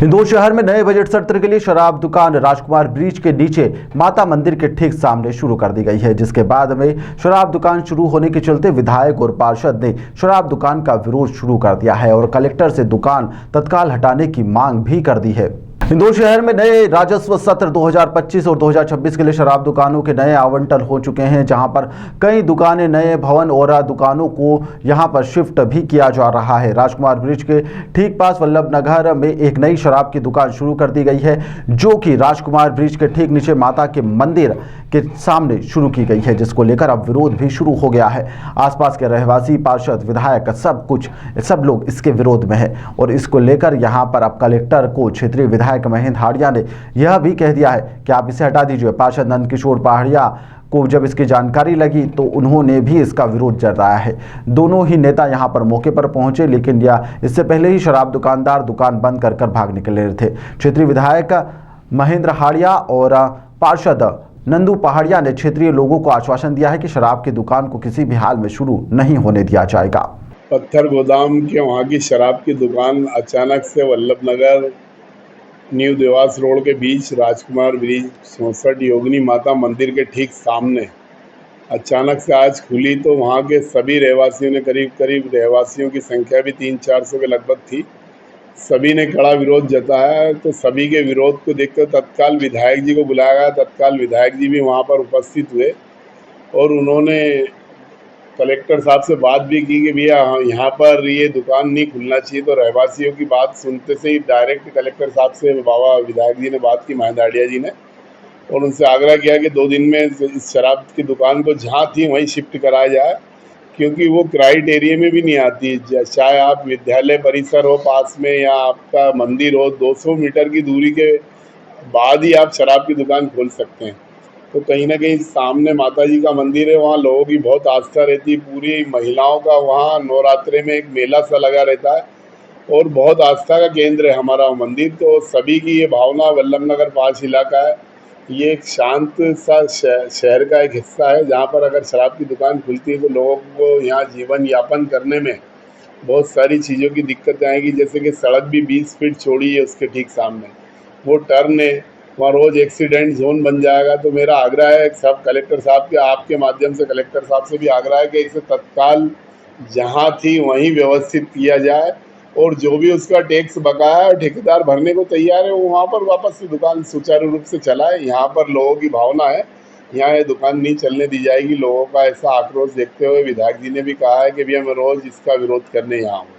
इंदौर शहर में नए बजट सत्र के लिए शराब दुकान राजकुमार ब्रिज के नीचे माता मंदिर के ठीक सामने शुरू कर दी गई है, जिसके बाद में शराब दुकान शुरू होने के चलते विधायक और पार्षद ने शराब दुकान का विरोध शुरू कर दिया है और कलेक्टर से दुकान तत्काल हटाने की मांग भी कर दी है। इंदौर शहर में नए राजस्व सत्र 2025 और 2026 के लिए शराब दुकानों के नए आवंटन हो चुके हैं, जहां पर कई दुकानें, नए भवन और दुकानों को यहां पर शिफ्ट भी किया जा रहा है। राजकुमार ब्रिज के ठीक पास वल्लभ नगर में एक नई शराब की दुकान शुरू कर दी गई है, जो कि राजकुमार ब्रिज के ठीक नीचे माता के मंदिर के सामने शुरू की गई है, जिसको लेकर अब विरोध भी शुरू हो गया है। आसपास के रहवासी, पार्षद, विधायक सब लोग इसके विरोध में है और इसको लेकर यहां पर अब कलेक्टर को क्षेत्रीय विधायक महेंद्र हाड़िया ने यह भी कह दिया है कि आप इसे हटा दीजिए। पार्षद नंद किशोर पहाड़िया को जब इसकी जानकारी लगी तो उन्होंने भी इसका विरोध जताया है। दोनों ही नेता यहां पर मौके पर पहुंचे, लेकिन इससे पहले ही शराब दुकानदार दुकान बंद कर भाग निकले थे। क्षेत्रीय विधायक महेंद्र हाड़िया और पार्षद नंदू पहाड़िया ने क्षेत्रीय लोगों को आश्वासन दिया है कि शराब की दुकान को किसी भी हाल में शुरू नहीं होने दिया जाएगा। पत्थर गोदाम के वहाँ की शराब की दुकान अचानक से वल्लभ नगर न्यू देवास रोड के बीच राजकुमार ब्रिज 64 योगिनी माता मंदिर के ठीक सामने अचानक से आज खुली, तो वहाँ के सभी रहवासियों ने, करीब रहवासियों की संख्या भी 300-400 के लगभग थी, सभी ने कड़ा विरोध जताया। तो सभी के विरोध को देखते तत्काल विधायक जी को बुलाया गया। तत्काल विधायक जी भी वहाँ पर उपस्थित हुए और उन्होंने कलेक्टर साहब से बात भी की कि भैया यहाँ पर ये दुकान नहीं खुलना चाहिए। तो रहवासियों की बात सुनते से ही डायरेक्ट कलेक्टर साहब से बाबा विधायक जी ने बात की, महेंद्र हाड़िया जी ने, और उनसे आग्रह किया कि 2 दिन में इस शराब की दुकान को जहाँ थी वहीं शिफ्ट कराया जाए, क्योंकि वो क्राइटेरिया में भी नहीं आती। चाहे आप विद्यालय परिसर हो पास में या आपका मंदिर हो, 200 मीटर की दूरी के बाद ही आप शराब की दुकान खोल सकते हैं। तो कहीं ना कहीं सामने माता जी का मंदिर है, वहाँ लोगों की बहुत आस्था रहती है। पूरी महिलाओं का वहाँ नवरात्रे में एक मेला सा लगा रहता है और बहुत आस्था का केंद्र है हमारा मंदिर। तो सभी की ये भावना, वल्लभ नगर पास इलाका है, ये एक शांत सा शहर का एक हिस्सा है, जहाँ पर अगर शराब की दुकान खुलती है तो लोगों को यहाँ जीवन यापन करने में बहुत सारी चीज़ों की दिक्कतें आएगी। जैसे कि सड़क भी 20 फीट चौड़ी है, उसके ठीक सामने वो टर्न है, वहाँ रोज़ एक्सीडेंट जोन बन जाएगा। तो मेरा आग्रह है सब कलेक्टर साहब के, आपके माध्यम से कलेक्टर साहब से भी आग्रह है कि इसे तत्काल जहाँ थी वहीं व्यवस्थित किया जाए और जो भी उसका टैक्स बकाया है ठेकेदार भरने को तैयार है, वो वहाँ पर वापस से दुकान सुचारू रूप से चलाए। यहाँ पर लोगों की भावना है, यहाँ ये दुकान नहीं चलने दी जाएगी। लोगों का ऐसा आक्रोश देखते हुए विधायक जी ने भी कहा है कि भैया मैं रोज़ इसका विरोध करने यहाँ हूँ।